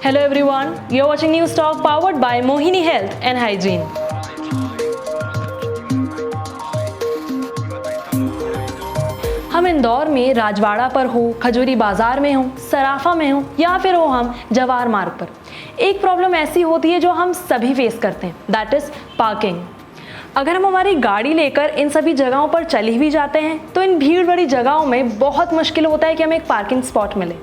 Hello everyone, you're watching News Talk powered by Mohini Health and Hygiene. हम इंदौर में राजवाड़ा पर हो, खजूरी बाजार में हो, सराफा में हो या फिर हो हम जवाहर मार्ग पर, एक प्रॉब्लम ऐसी होती है जो हम सभी फेस करते हैं, दैट इज पार्किंग। अगर हम हमारी गाड़ी लेकर इन सभी जगहों पर चले भी जाते हैं तो इन भीड़ भरी जगहों में बहुत मुश्किल होता है कि हमें एक पार्किंग स्पॉट मिले।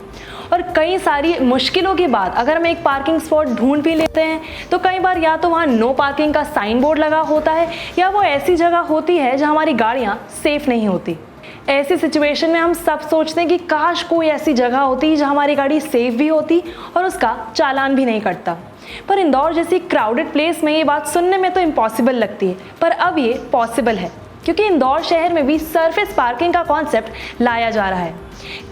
और कई सारी मुश्किलों के बाद अगर हम एक पार्किंग स्पॉट ढूंढ भी लेते हैं तो कई बार या तो वहाँ नो पार्किंग का साइन बोर्ड लगा होता है या वो ऐसी जगह होती है जहाँ हमारी गाड़ियाँ सेफ नहीं होती। ऐसी सिचुएशन में हम सब सोचते हैं कि काश कोई ऐसी जगह होती जहाँ हमारी गाड़ी सेफ भी होती और उसका चालान भी नहीं कटता। पर इंदौर जैसी क्राउडेड प्लेस में ये बात सुनने में तो इम्पॉसिबल लगती है, पर अब ये पॉसिबल है क्योंकि इंदौर शहर में भी सरफेस पार्किंग का कॉन्सेप्ट लाया जा रहा है।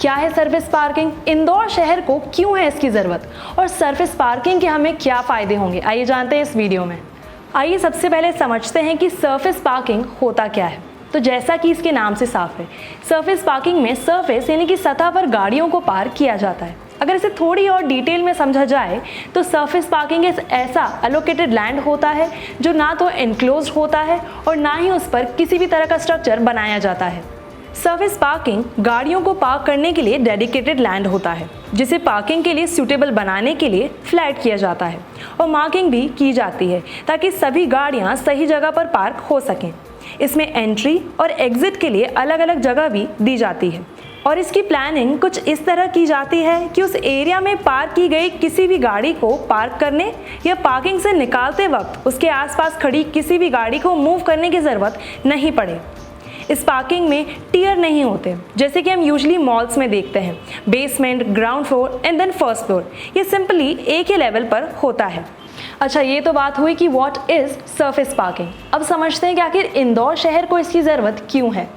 क्या है सरफेस पार्किंग, इंदौर शहर को क्यों है इसकी ज़रूरत और सरफेस पार्किंग के हमें क्या फ़ायदे होंगे, आइए जानते हैं इस वीडियो में। आइए सबसे पहले समझते हैं कि सरफेस पार्किंग होता क्या है। तो जैसा कि इसके नाम से साफ है, सरफेस पार्किंग में सरफेस यानी कि सतह पर गाड़ियों को पार्क किया जाता है। अगर इसे थोड़ी और डिटेल में समझा जाए तो सरफेस पार्किंग एक ऐसा अलोकेटेड लैंड होता है जो ना तो एनक्लोज्ड होता है और ना ही उस पर किसी भी तरह का स्ट्रक्चर बनाया जाता है। सरफेस पार्किंग गाड़ियों को पार्क करने के लिए डेडिकेटेड लैंड होता है जिसे पार्किंग के लिए सूटेबल बनाने के लिए फ्लैट किया जाता है और मार्किंग भी की जाती है ताकि सभी गाड़ियां सही जगह पर पार्क हो सकें। इसमें एंट्री और एग्जिट के लिए अलग अलग जगह भी दी जाती है और इसकी प्लानिंग कुछ इस तरह की जाती है कि उस एरिया में पार्क की गई किसी भी गाड़ी को पार्क करने या पार्किंग से निकालते वक्त उसके आसपास खड़ी किसी भी गाड़ी को मूव करने की ज़रूरत नहीं पड़े। इस पार्किंग में टियर नहीं होते जैसे कि हम यूजुअली मॉल्स में देखते हैं, basement, ground floor and then first floor, ये सिंपली एक ही लेवल पर होता है। अच्छा, ये तो बात हुई कि व्हाट इज सरफेस पार्किंग। अब समझते हैं कि आखिर इंदौर शहर को इसकी ज़रूरत क्यों है।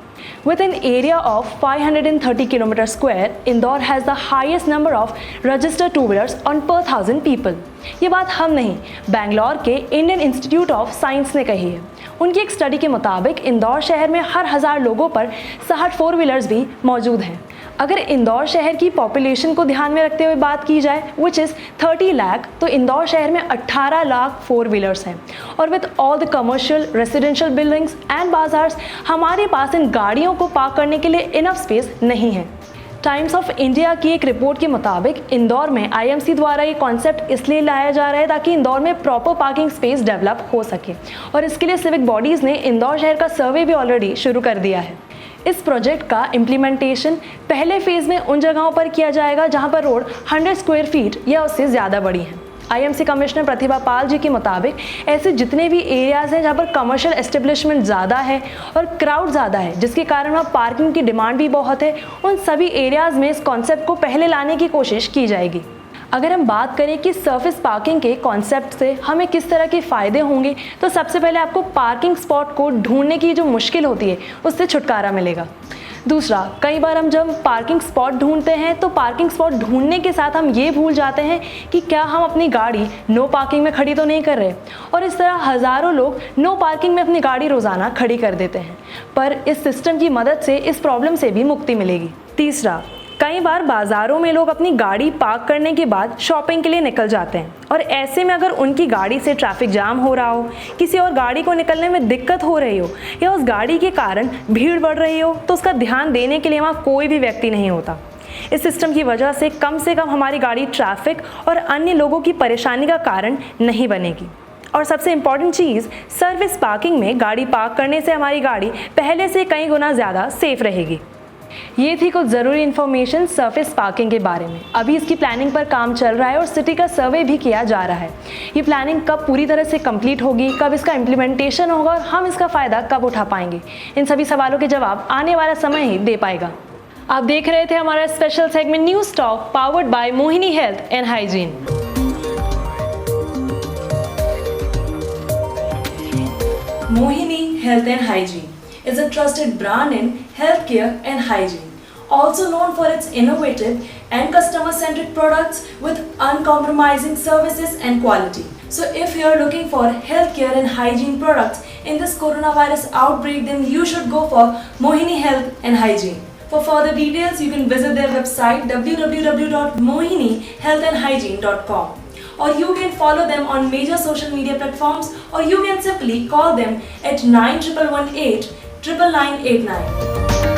With an area of 530 km square, Indore has the highest number of registered two-wheelers on per 1000 people. ये बात हम नहीं, बैंगलोर के इंडियन इंस्टीट्यूट ऑफ साइंस ने कही है। उनकी एक स्टडी के मुताबिक इंदौर शहर में हर 1000 लोगों पर 60 फोर व्हीलर्स भी मौजूद हैं। अगर इंदौर शहर की पॉपुलेशन को ध्यान में रखते हुए बात की जाए विच इज़ 30 लाख, तो इंदौर शहर में 18 लाख फोर व्हीलर्स हैं और with all the commercial, residential buildings and bazaars हमारे पास इन गाड़ियों को पार्क करने के लिए इनफ स्पेस नहीं है। टाइम्स ऑफ इंडिया की एक रिपोर्ट के मुताबिक इंदौर में आईएमसी द्वारा ये कॉन्सेप्ट इसलिए लाया जा रहा है ताकि इंदौर में प्रॉपर पार्किंग स्पेस डेवलप हो सके और इसके लिए सिविक बॉडीज़ ने इंदौर शहर का सर्वे भी ऑलरेडी शुरू कर दिया है। इस प्रोजेक्ट का इम्प्लीमेंटेशन पहले फेज़ में उन जगहों पर किया जाएगा जहां पर रोड 100 स्क्वायर फीट या उससे ज़्यादा बड़ी हैं। आईएमसी कमिश्नर प्रतिभा पाल जी के मुताबिक ऐसे जितने भी एरियाज़ हैं जहां पर कमर्शियल एस्टेब्लिशमेंट ज़्यादा है और क्राउड ज़्यादा है जिसके कारण वहाँ पार्किंग की डिमांड भी बहुत है, उन सभी एरियाज़ में इस कॉन्सेप्ट को पहले लाने की कोशिश की जाएगी। अगर हम बात करें कि सरफेस पार्किंग के कॉन्सेप्ट से हमें किस तरह के फ़ायदे होंगे तो सबसे पहले आपको पार्किंग स्पॉट को ढूंढने की जो मुश्किल होती है उससे छुटकारा मिलेगा। दूसरा, कई बार हम जब पार्किंग स्पॉट ढूंढते हैं तो पार्किंग स्पॉट ढूंढने के साथ हम ये भूल जाते हैं कि क्या हम अपनी गाड़ी नो पार्किंग में खड़ी तो नहीं कर रहे और इस तरह हज़ारों लोग नो पार्किंग में अपनी गाड़ी रोज़ाना खड़ी कर देते हैं। पर इस सिस्टम की मदद से इस प्रॉब्लम से भी मुक्ति मिलेगी। तीसरा, कई बार बाज़ारों में लोग अपनी गाड़ी पार्क करने के बाद शॉपिंग के लिए निकल जाते हैं और ऐसे में अगर उनकी गाड़ी से ट्रैफिक जाम हो रहा हो, किसी और गाड़ी को निकलने में दिक्कत हो रही हो या उस गाड़ी के कारण भीड़ बढ़ रही हो तो उसका ध्यान देने के लिए वहाँ कोई भी व्यक्ति नहीं होता। इस सिस्टम की वजह से कम हमारी गाड़ी ट्रैफिक और अन्य लोगों की परेशानी का कारण नहीं बनेगी। और सबसे इम्पॉर्टेंट चीज़, सर्विस पार्किंग में गाड़ी पार्क करने से हमारी गाड़ी पहले से कई गुना ज़्यादा सेफ रहेगी। ये थी कुछ ज़रूरी इन्फॉर्मेशन सरफेस पार्किंग के बारे में। अभी इसकी प्लानिंग पर काम चल रहा है और सिटी का सर्वे भी किया जा रहा है। ये प्लानिंग कब पूरी तरह से कंप्लीट होगी, कब इसका इम्प्लीमेंटेशन होगा और हम इसका फ़ायदा कब उठा पाएंगे, इन सभी सवालों के जवाब आने वाला समय ही दे पाएगा। आप देख रहे थे हमारा special segment news talk powered by Mohini health and hygiene. Mohini Health and Hygiene is a trusted brand in healthcare and hygiene, also known for its innovative and customer-centric products with uncompromising services and quality. So if you are looking for healthcare and hygiene products in this coronavirus outbreak, then you should go for Mohini Health and Hygiene. For further details, you can visit their website www.mohinihealthandhygiene.com, or you can follow them on major social media platforms, or you can simply call them at 9118 99989.